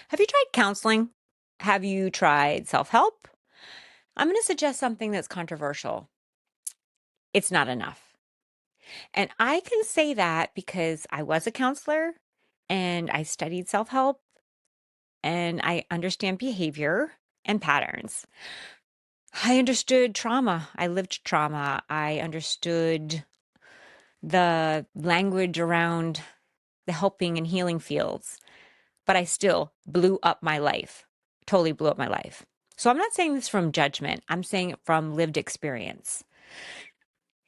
Have you tried counseling? Have you tried self help? I'm going to suggest something that's controversial. It's not enough. And I can say that because I was a counselor and I studied self help and I understand behavior and patterns. I understood trauma. I lived trauma. I understood the language around the helping and healing fields, but I still blew up my life, totally blew up my life. So I'm not saying this from judgment. I'm saying it from lived experience.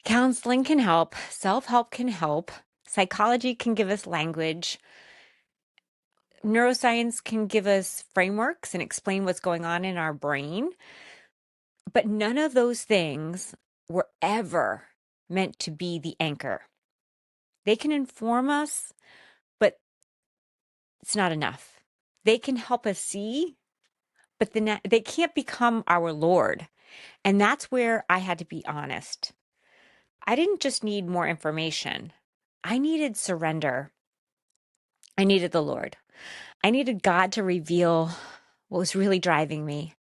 Counseling can help. Self-help can help. Psychology can give us language. Neuroscience can give us frameworks and explain what's going on in our brain. But none of those things were ever meant to be the anchor. They can inform us, but it's not enough. They can help us see, but then they can't become our Lord. And that's where I had to be honest. I didn't just need more information. I needed surrender. I needed the Lord. I needed God to reveal what was really driving me,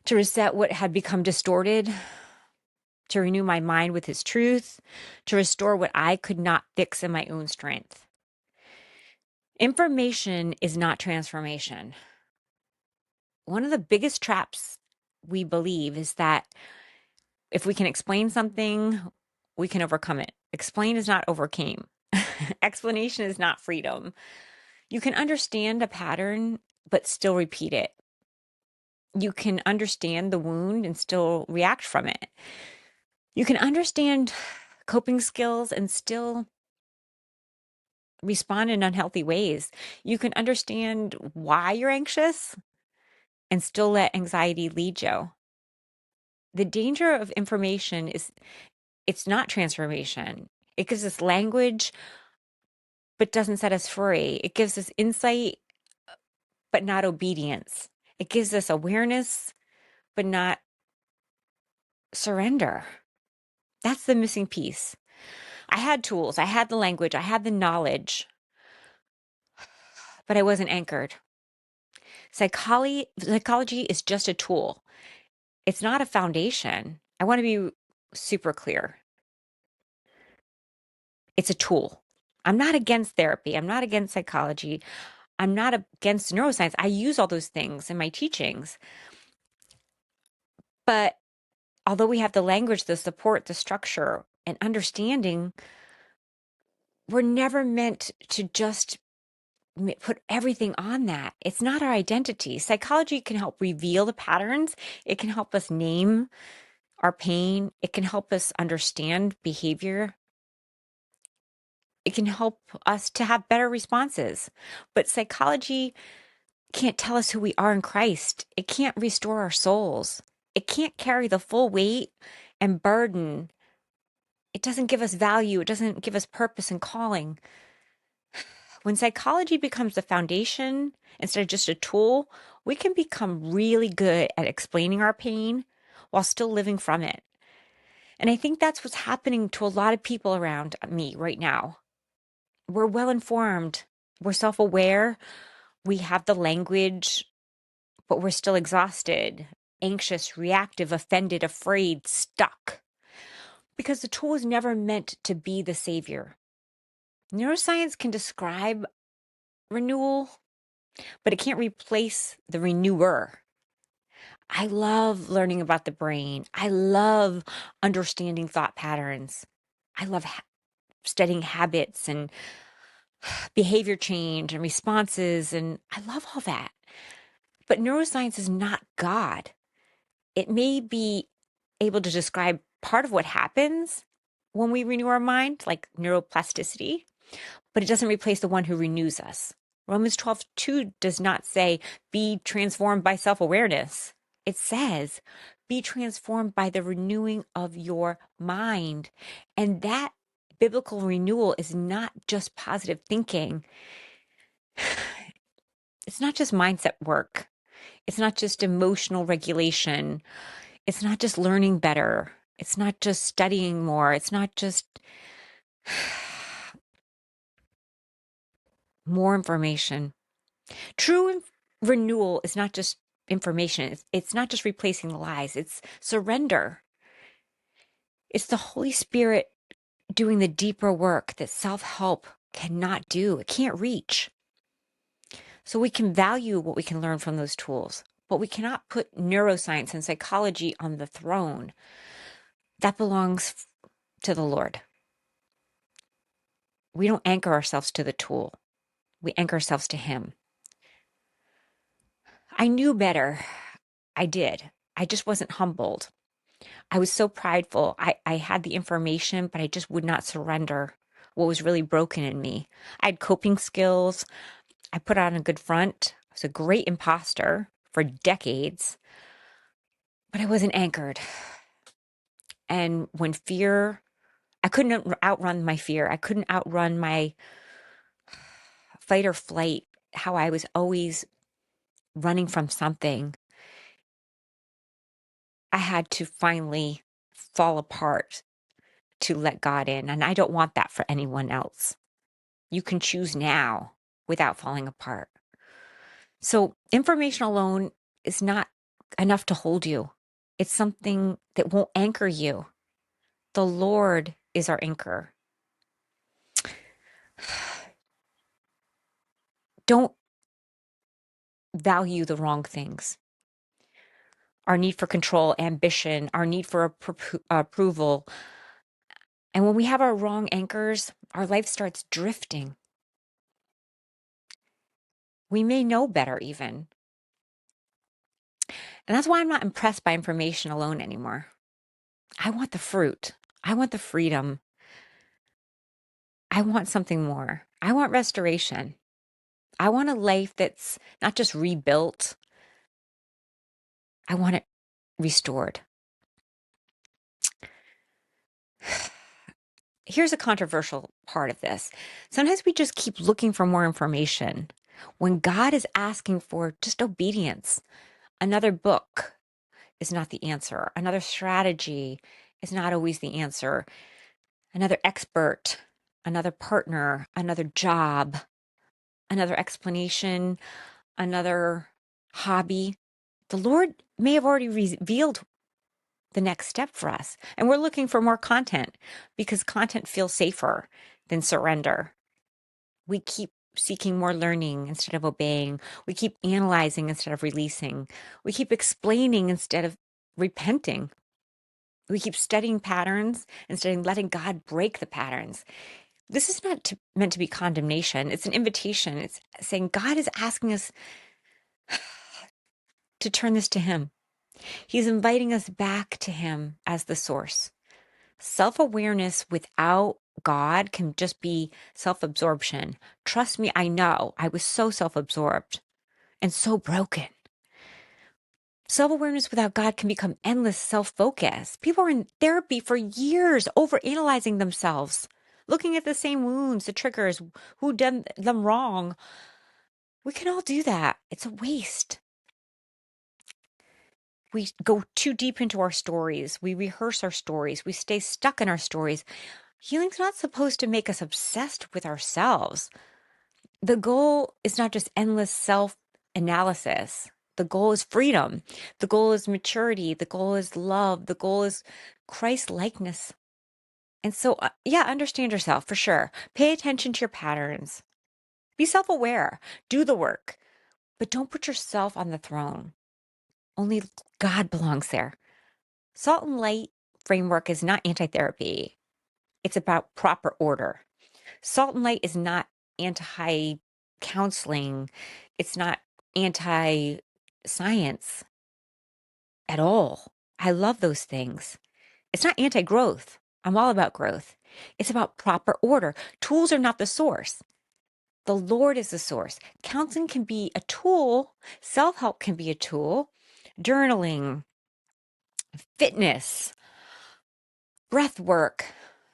to reset what had become distorted, to renew my mind with his truth, to restore what I could not fix in my own strength. Information is not transformation. One of the biggest traps we believe is that if we can explain something, we can overcome it. Explain is not overcame. Explanation is not freedom. You can understand a pattern, but still repeat it. You can understand the wound and still react from it. You can understand coping skills and still respond in unhealthy ways. You can understand why you're anxious and still let anxiety lead you. The danger of information is it's not transformation. It gives us language, but doesn't set us free. It gives us insight, but not obedience. It gives us awareness, but not surrender. That's the missing piece. I had tools, I had the language, I had the knowledge, but I wasn't anchored. Psychology is just a tool. It's not a foundation. I want to be super clear. It's a tool. I'm not against therapy. I'm not against psychology. I'm not against neuroscience. I use all those things in my teachings. But although we have the language, the support, the structure, and understanding, we're never meant to just put everything on that. It's not our identity. Psychology can help reveal the patterns. It can help us name our pain. It can help us understand behavior. It can help us to have better responses. But psychology can't tell us who we are in Christ. It can't restore our souls. It can't carry the full weight and burden. It doesn't give us value. It doesn't give us purpose and calling. When psychology becomes the foundation instead of just a tool, we can become really good at explaining our pain while still living from it. And I think that's what's happening to a lot of people around me right now. We're well informed, we're self aware, we have the language, but we're still exhausted, anxious, reactive, offended, afraid, stuck. Because the tool is never meant to be the savior. Neuroscience can describe renewal, but it can't replace the renewer. I love learning about the brain. I love understanding thought patterns. I love studying habits and behavior change and responses. And I love all that. But neuroscience is not God. It may be able to describe part of what happens when we renew our mind, like neuroplasticity, but it doesn't replace the one who renews us. Romans 12:2 does not say, be transformed by self-awareness. It says, be transformed by the renewing of your mind. And that biblical renewal is not just positive thinking. It's not just mindset work. It's not just emotional regulation. It's not just learning better. It's not just studying more. It's not just more information. True renewal is not just information. It's not just replacing the lies. It's surrender. It's the Holy Spirit doing the deeper work that self-help cannot do. It can't reach. So we can value what we can learn from those tools, but we cannot put neuroscience and psychology on the throne. That belongs to the Lord. We don't anchor ourselves to the tool. We anchor ourselves to Him. I knew better. I did. I just wasn't humbled. I was so prideful. I had the information, but I just would not surrender what was really broken in me. I had coping skills. I put on a good front. I was a great imposter for decades, but I wasn't anchored. And when I couldn't outrun my fear. I couldn't outrun my fight or flight, how I was always running from something. I had to finally fall apart to let God in. And I don't want that for anyone else. You can choose now without falling apart. So information alone is not enough to hold you. It's something that won't anchor you. The Lord is our anchor. Don't value the wrong things. Our need for control, ambition, our need for approval. And when we have our wrong anchors, our life starts drifting. We may know better even. And that's why I'm not impressed by information alone anymore. I want the fruit. I want the freedom. I want something more. I want restoration. I want a life that's not just rebuilt. I want it restored. Here's a controversial part of this. Sometimes we just keep looking for more information when God is asking for just obedience. Another book is not the answer. Another strategy is not always the answer. Another expert, another partner, another job, another explanation, another hobby. The Lord may have already revealed the next step for us. And we're looking for more content because content feels safer than surrender. We keep seeking more learning instead of obeying. We keep analyzing instead of releasing. We keep explaining instead of repenting. We keep studying patterns instead of letting God break the patterns. This is not meant to be condemnation. It's an invitation. It's saying God is asking us to turn this to Him. He's inviting us back to Him as the source. Self-awareness without God can just be self-absorption. Trust me, I know. I was so self-absorbed and so broken. Self-awareness without God can become endless self-focus. People are in therapy for years, overanalyzing themselves, looking at the same wounds, the triggers, who done them wrong. We can all do that. It's a waste. We go too deep into our stories. We rehearse our stories. We stay stuck in our stories. Healing's not supposed to make us obsessed with ourselves. The goal is not just endless self-analysis. The goal is freedom. The goal is maturity. The goal is love. The goal is Christ-likeness. And so, understand yourself for sure. Pay attention to your patterns. Be self-aware. Do the work. But don't put yourself on the throne. Only God belongs there. Salt and light framework is not anti-therapy. It's about proper order. Salt and light is not anti-counseling. It's not anti-science at all. I love those things. It's not anti-growth. I'm all about growth. It's about proper order. Tools are not the source. The Lord is the source. Counseling can be a tool. Self-help can be a tool. Journaling, fitness, breath work,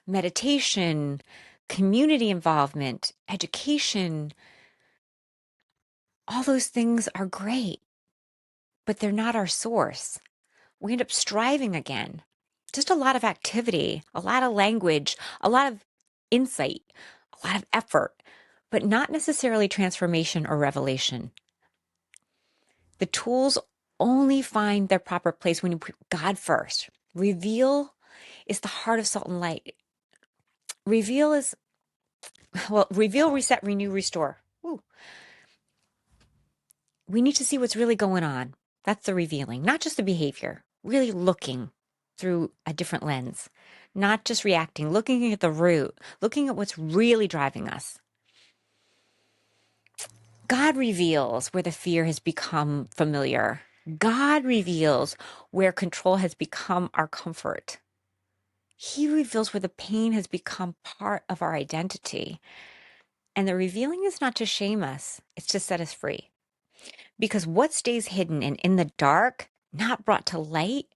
meditation, community involvement, education, all those things are great, but they're not our source. We end up striving again. Just a lot of activity, a lot of language, a lot of insight, a lot of effort, but not necessarily transformation or revelation. The tools only find their proper place when you put God first. Reveal is the heart of salt and light. Reveal, reset, renew, restore. Woo. We need to see what's really going on. That's the revealing, not just the behavior, really looking through a different lens, not just reacting, looking at the root, looking at what's really driving us. God reveals where the fear has become familiar. God reveals where control has become our comfort. He reveals where the pain has become part of our identity. And the revealing is not to shame us, it's to set us free. Because what stays hidden and in the dark, not brought to light,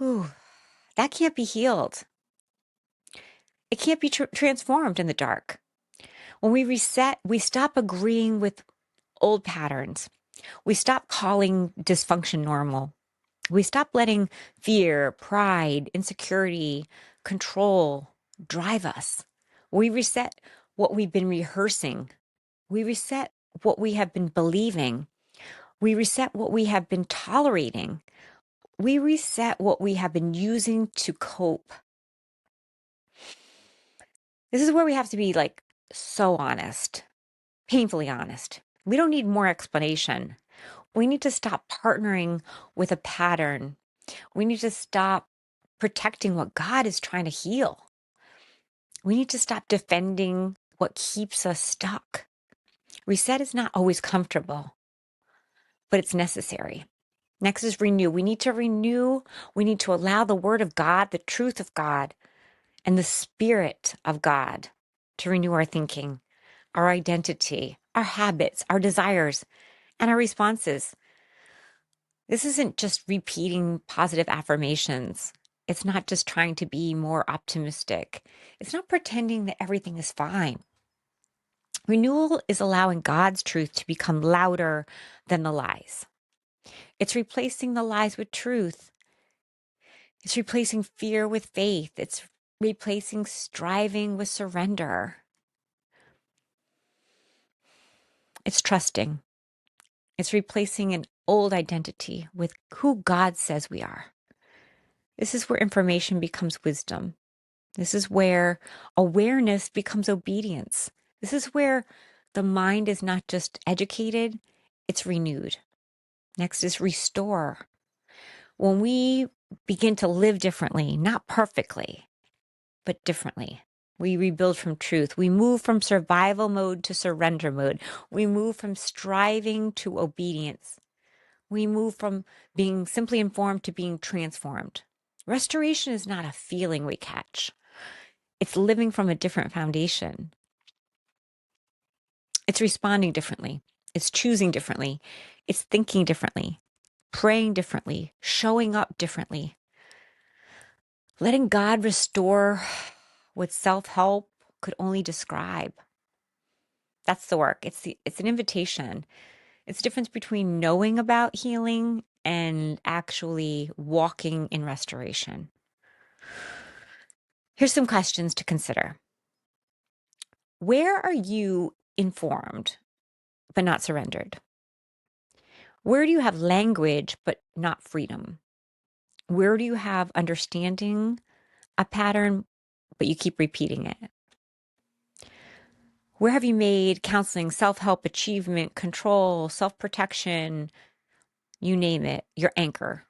that can't be healed. It can't be transformed in the dark. When we reset, we stop agreeing with old patterns. We stop calling dysfunction normal. We stop letting fear, pride, insecurity, control drive us. We reset what we've been rehearsing. We reset what we have been believing. We reset what we have been tolerating. We reset what we have been using to cope. This is where we have to be so honest, painfully honest. We don't need more explanation. We need to stop partnering with a pattern. We need to stop protecting what God is trying to heal. We need to stop defending what keeps us stuck. Reset is not always comfortable, but it's necessary. Next is renew. We need to renew. We need to allow the word of God, the truth of God, and the spirit of God to renew our thinking, our identity, our habits, our desires, and our responses. This isn't just repeating positive affirmations. It's not just trying to be more optimistic. It's not pretending that everything is fine. Renewal is allowing God's truth to become louder than the lies. It's replacing the lies with truth. It's replacing fear with faith. It's replacing striving with surrender. It's trusting. It's replacing an old identity with who God says we are. This is where information becomes wisdom. This is where awareness becomes obedience. This is where the mind is not just educated, it's renewed. Next is restore. When we begin to live differently, not perfectly, but differently, we rebuild from truth. We move from survival mode to surrender mode. We move from striving to obedience. We move from being simply informed to being transformed. Restoration is not a feeling we catch. It's living from a different foundation. It's responding differently. It's choosing differently. It's thinking differently, praying differently, showing up differently. Letting God restore what self-help could only describe. That's the work. It's an invitation. It's the difference between knowing about healing and actually walking in restoration. Here's some questions to consider. Where are you informed but not surrendered? Where do you have language but not freedom? Where do you have understanding a pattern but you keep repeating it? Where have you made counseling, self-help, achievement, control, self-protection, you name it, your anchor?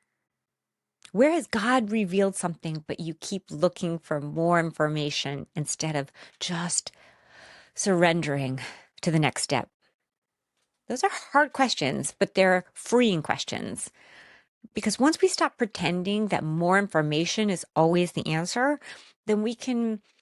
Where has God revealed something, but you keep looking for more information instead of just surrendering to the next step? Those are hard questions, but they're freeing questions. Because once we stop pretending that more information is always the answer, then we can